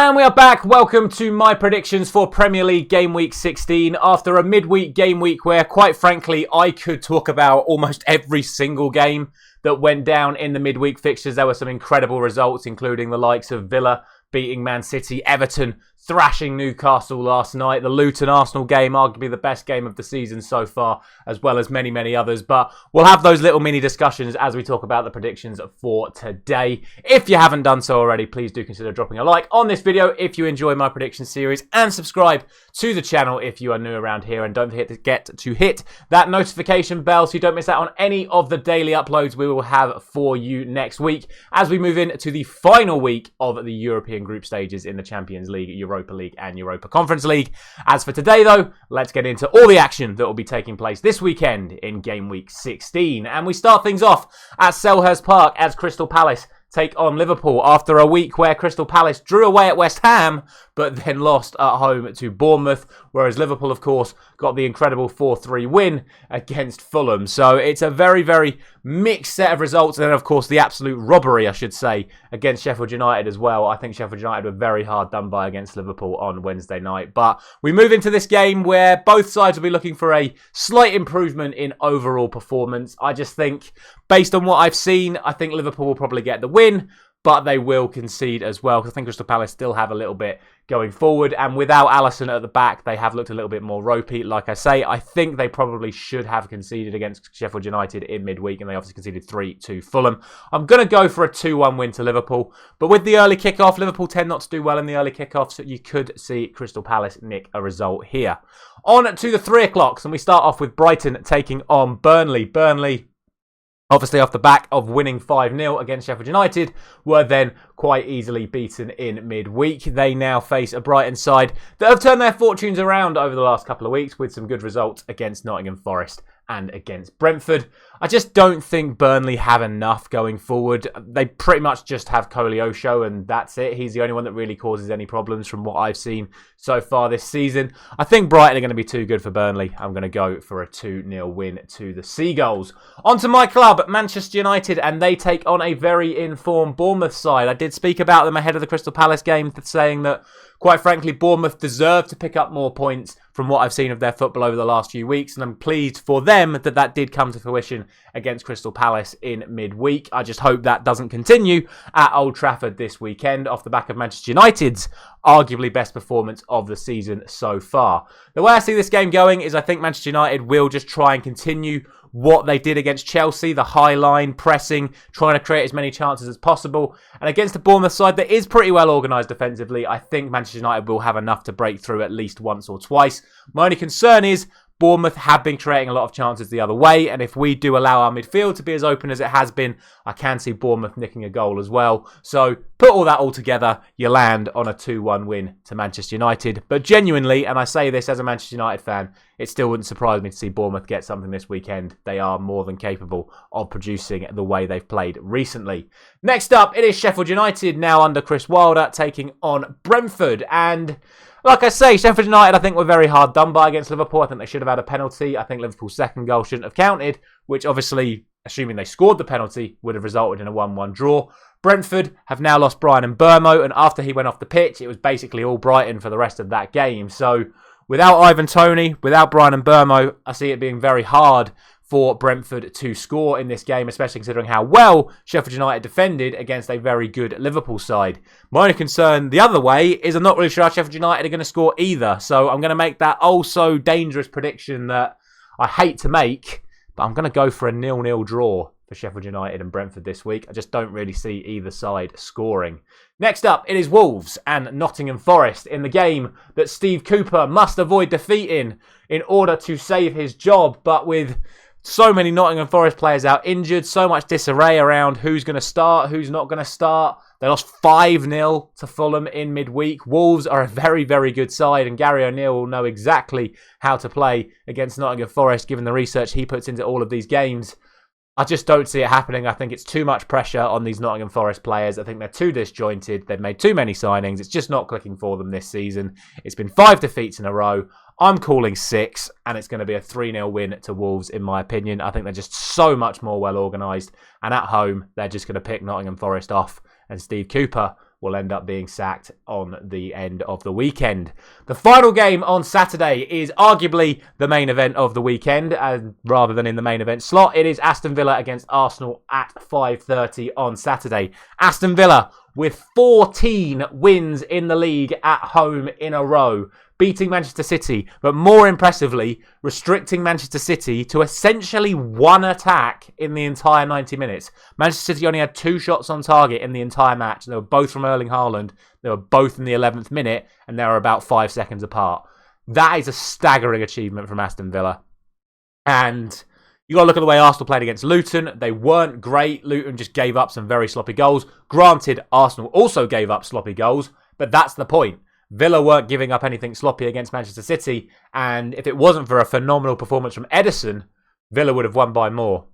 And we are back. Welcome to my predictions for Premier League Game Week 16 after a midweek game week where, quite frankly, I could talk about almost every single game that went down in the midweek fixtures. There were some incredible results, including the likes of Villa beating Man City, Everton thrashing Newcastle last night, the Luton Arsenal game, arguably the best game of the season so far, as well as many, many others. But we'll have those little mini discussions as we talk about the predictions for today. If you haven't done so already, please do consider dropping a like on this video if you enjoy my prediction series, and subscribe to the channel if you are new around here. And don't forget to hit that notification bell so you don't miss out on any of the daily uploads we will have for you next week as we move into the final week of the European group stages in the Champions League, Europa League and Europa Conference League. As for today though, let's get into all the action that will be taking place this weekend in Game Week 16. And we start things off at Selhurst Park as Crystal Palace take on Liverpool after a week where Crystal Palace drew away at West Ham but then lost at home to Bournemouth, whereas Liverpool, of course, got the incredible 4-3 win against Fulham. So it's a very, very mixed set of results. And then, of course, the absolute robbery, I should say, against Sheffield United as well. I think Sheffield United were very hard done by against Liverpool on Wednesday night. But we move into this game where both sides will be looking for a slight improvement in overall performance. I just think, based on what I've seen, I think Liverpool will probably get the win, but they will concede as well, because I think Crystal Palace still have a little bit going forward. And without Alisson at the back, they have looked a little bit more ropey. Like I say, I think they probably should have conceded against Sheffield United in midweek, and they obviously conceded 3 to Fulham. I'm going to go for a 2-1 win to Liverpool. But with the early kickoff, Liverpool tend not to do well in the early kickoffs, so you could see Crystal Palace nick a result here. On to the 3 o'clocks, and we start off with Brighton taking on Burnley. Burnley, obviously off the back of winning 5-0 against Sheffield United, were then quite easily beaten in midweek. They now face a Brighton side that have turned their fortunes around over the last couple of weeks with some good results against Nottingham Forest and against Brentford. I just don't think Burnley have enough going forward. They pretty much just have Koleosho, and that's it. He's the only one that really causes any problems from what I've seen so far this season. I think Brighton are going to be too good for Burnley. I'm going to go for a 2-0 win to the Seagulls. On to my club, Manchester United, and they take on a very informed Bournemouth side. I did speak about them ahead of the Crystal Palace game, saying that, quite frankly, Bournemouth deserve to pick up more points from what I've seen of their football over the last few weeks, and I'm pleased for them that that did come to fruition against Crystal Palace in midweek. I just hope that doesn't continue at Old Trafford this weekend off the back of Manchester United's arguably best performance of the season so far. The way I see this game going is I think Manchester United will just try and continue what they did against Chelsea, the high line, pressing, trying to create as many chances as possible. And against the Bournemouth side that is pretty well organised defensively, I think Manchester United will have enough to break through at least once or twice. My only concern is Bournemouth have been creating a lot of chances the other way, and if we do allow our midfield to be as open as it has been, I can see Bournemouth nicking a goal as well. So put all that all together, you land on a 2-1 win to Manchester United. But genuinely, and I say this as a Manchester United fan, it still wouldn't surprise me to see Bournemouth get something this weekend. They are more than capable of producing the way they've played recently. Next up, it is Sheffield United, now under Chris Wilder, taking on Brentford. And like I say, Sheffield United, I think, were very hard done by against Liverpool. I think they should have had a penalty. I think Liverpool's second goal shouldn't have counted, which obviously, assuming they scored the penalty, would have resulted in a 1-1 draw. Brentford have now lost Brian Mbeumo, and after he went off the pitch, it was basically all Brighton for the rest of that game. So without Ivan Toney, without Brian Mbeumo, I see it being very hard for Brentford to score in this game, especially considering how well Sheffield United defended against a very good Liverpool side. My only concern the other way is I'm not really sure how Sheffield United are going to score either. So I'm going to make that also dangerous prediction that I hate to make, but I'm going to go for a 0-0 draw for Sheffield United and Brentford this week. I just don't really see either side scoring. Next up, it is Wolves and Nottingham Forest in the game that Steve Cooper must avoid defeating in order to save his job, but with so many Nottingham Forest players out injured, so much disarray around who's going to start, who's not going to start. They lost 5-0 to Fulham in midweek. Wolves are a very, very good side, and Gary O'Neill will know exactly how to play against Nottingham Forest, given the research he puts into all of these games. I just don't see it happening. I think it's too much pressure on these Nottingham Forest players. I think they're too disjointed. They've made too many signings. It's just not clicking for them this season. It's been 5 defeats in a row. I'm calling 6, and it's going to be a 3-0 win to Wolves, in my opinion. I think they're just so much more well organised, and at home, they're just going to pick Nottingham Forest off, and Steve Cooper will end up being sacked on the end of the weekend. The final game on Saturday is arguably the main event of the weekend, rather than in the main event slot. It is Aston Villa against Arsenal at 5:30 on Saturday. Aston Villa with 14 wins in the league at home in a row, beating Manchester City, but more impressively, restricting Manchester City to essentially one attack in the entire 90 minutes. Manchester City only had 2 shots on target in the entire match. They were both from Erling Haaland. They were both in the 11th minute, and they were about 5 seconds apart. That is a staggering achievement from Aston Villa. And you got to look at the way Arsenal played against Luton. They weren't great. Luton just gave up some very sloppy goals. Granted, Arsenal also gave up sloppy goals, but that's the point. Villa weren't giving up anything sloppy against Manchester City, and if it wasn't for a phenomenal performance from Ederson, Villa would have won by more.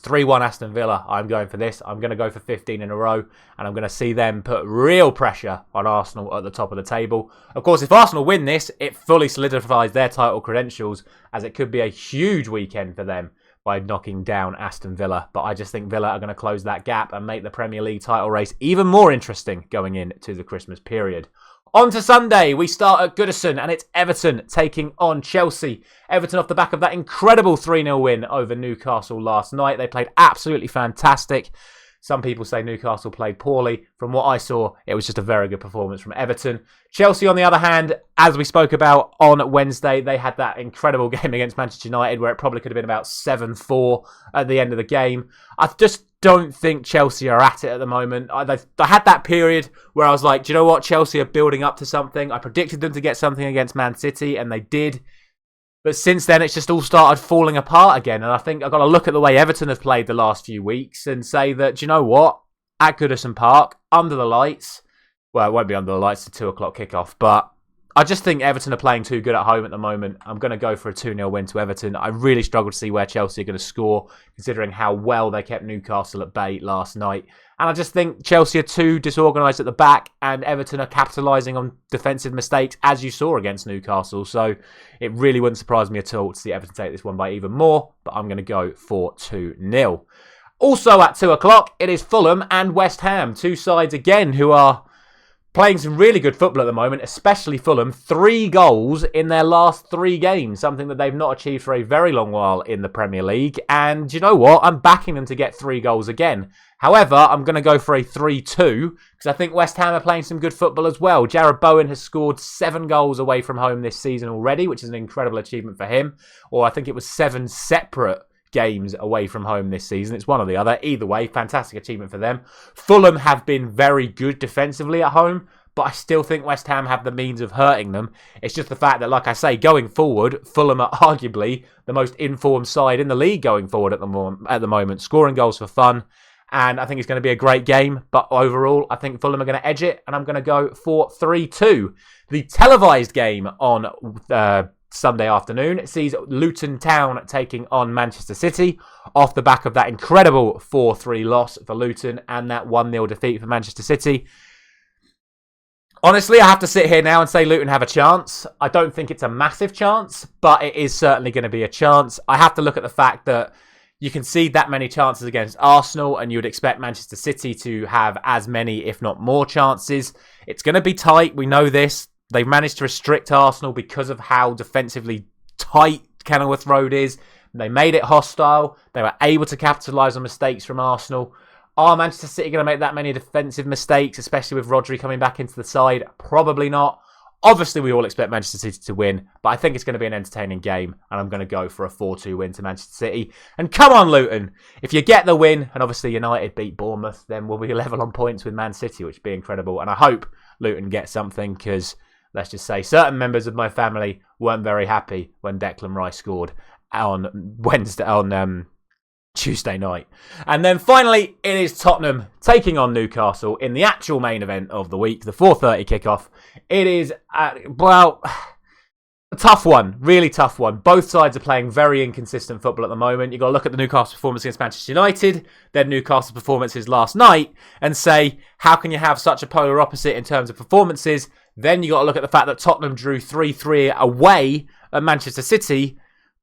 3-1 Aston Villa. I'm going for this. I'm going to go for 15 in a row, and I'm going to see them put real pressure on Arsenal at the top of the table. Of course, if Arsenal win this, it fully solidifies their title credentials, as it could be a huge weekend for them by knocking down Aston Villa. But I just think Villa are going to close that gap and make the Premier League title race even more interesting going into the Christmas period. On to Sunday, we start at Goodison, and it's Everton taking on Chelsea. Everton off the back of that incredible 3-0 win over Newcastle last night. They played absolutely fantastic. Some people say Newcastle played poorly. From what I saw, it was just a very good performance from Everton. Chelsea, on the other hand, as we spoke about on Wednesday, they had that incredible game against Manchester United where it probably could have been about 7-4 at the end of the game. I just don't think Chelsea are at it at the moment. I had that period where I was like, do you know what? Chelsea are building up to something. I predicted them to get something against Man City, and they did. But since then, it's just all started falling apart again. And I think I've got to look at the way Everton have played the last few weeks and say that, do you know what? At Goodison Park, under the lights, well, it won't be under the lights, it's a 2 o'clock kickoff, but I just think Everton are playing too good at home at the moment. I'm going to go for a 2-0 win to Everton. I really struggle to see where Chelsea are going to score, considering how well they kept Newcastle at bay last night. And I just think Chelsea are too disorganised at the back, and Everton are capitalising on defensive mistakes, as you saw against Newcastle. So it really wouldn't surprise me at all to see Everton take this one by even more, but I'm going to go for 2-0. Also at 2 o'clock, it is Fulham and West Ham. Two sides, again, who are playing some really good football at the moment, especially Fulham. 3 goals in their last 3 games, something that they've not achieved for a very long while in the Premier League. And you know what? I'm backing them to get 3 goals again. However, I'm going to go for a 3-2 because I think West Ham are playing some good football as well. Jarrod Bowen has scored 7 goals away from home this season already, which is an incredible achievement for him. Or I think it was 7 separate games away from home this season. It's one or the other. Either way, fantastic achievement for them. Fulham have been very good defensively at home, but I still think West Ham have the means of hurting them. It's just the fact that, like I say, going forward, Fulham are arguably the most informed side in the league going forward at the moment, scoring goals for fun. And I think it's going to be a great game. But overall, I think Fulham are going to edge it, and I'm going to go for 3-2. The televised game on Sunday afternoon sees Luton Town taking on Manchester City off the back of that incredible 4-3 loss for Luton and that 1-0 defeat for Manchester City. Honestly, I have to sit here now and say Luton have a chance. I don't think it's a massive chance, but it is certainly going to be a chance. I have to look at the fact that you can see that many chances against Arsenal, and you would expect Manchester City to have as many, if not more, chances. It's going to be tight. We know this. They've managed to restrict Arsenal because of how defensively tight Kenilworth Road is. They made it hostile. They were able to capitalise on mistakes from Arsenal. Are Manchester City going to make that many defensive mistakes, especially with Rodri coming back into the side? Probably not. Obviously, we all expect Manchester City to win, but I think it's going to be an entertaining game, and I'm going to go for a 4-2 win to Manchester City. And come on, Luton. If you get the win, and obviously United beat Bournemouth, then we'll be level on points with Man City, which would be incredible. And I hope Luton get something, because let's just say certain members of my family weren't very happy when Declan Rice scored on Tuesday night. And then finally, it is Tottenham taking on Newcastle in the actual main event of the week, the 4:30 kickoff. It is, a tough one, really tough one. Both sides are playing very inconsistent football at the moment. You've got to look at the Newcastle performance against Manchester United, then Newcastle performances last night, and say, how can you have such a polar opposite in terms of performances? Then you've got to look at the fact that Tottenham drew 3-3 away at Manchester City,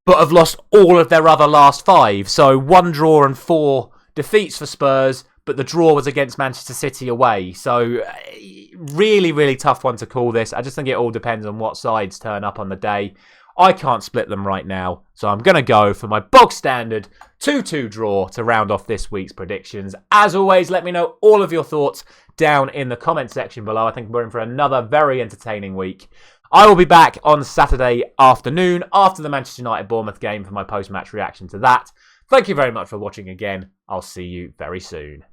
but have lost all of their other last 5. So 1 draw and 4 defeats for Spurs, but the draw was against Manchester City away. So really, really tough one to call this. I just think it all depends on what sides turn up on the day. I can't split them right now, so I'm going to go for my bog standard 2-2 draw to round off this week's predictions. As always, let me know all of your thoughts down in the comment section below. I think we're in for another very entertaining week. I will be back on Saturday afternoon after the Manchester United-Bournemouth game for my post-match reaction to that. Thank you very much for watching again. I'll see you very soon.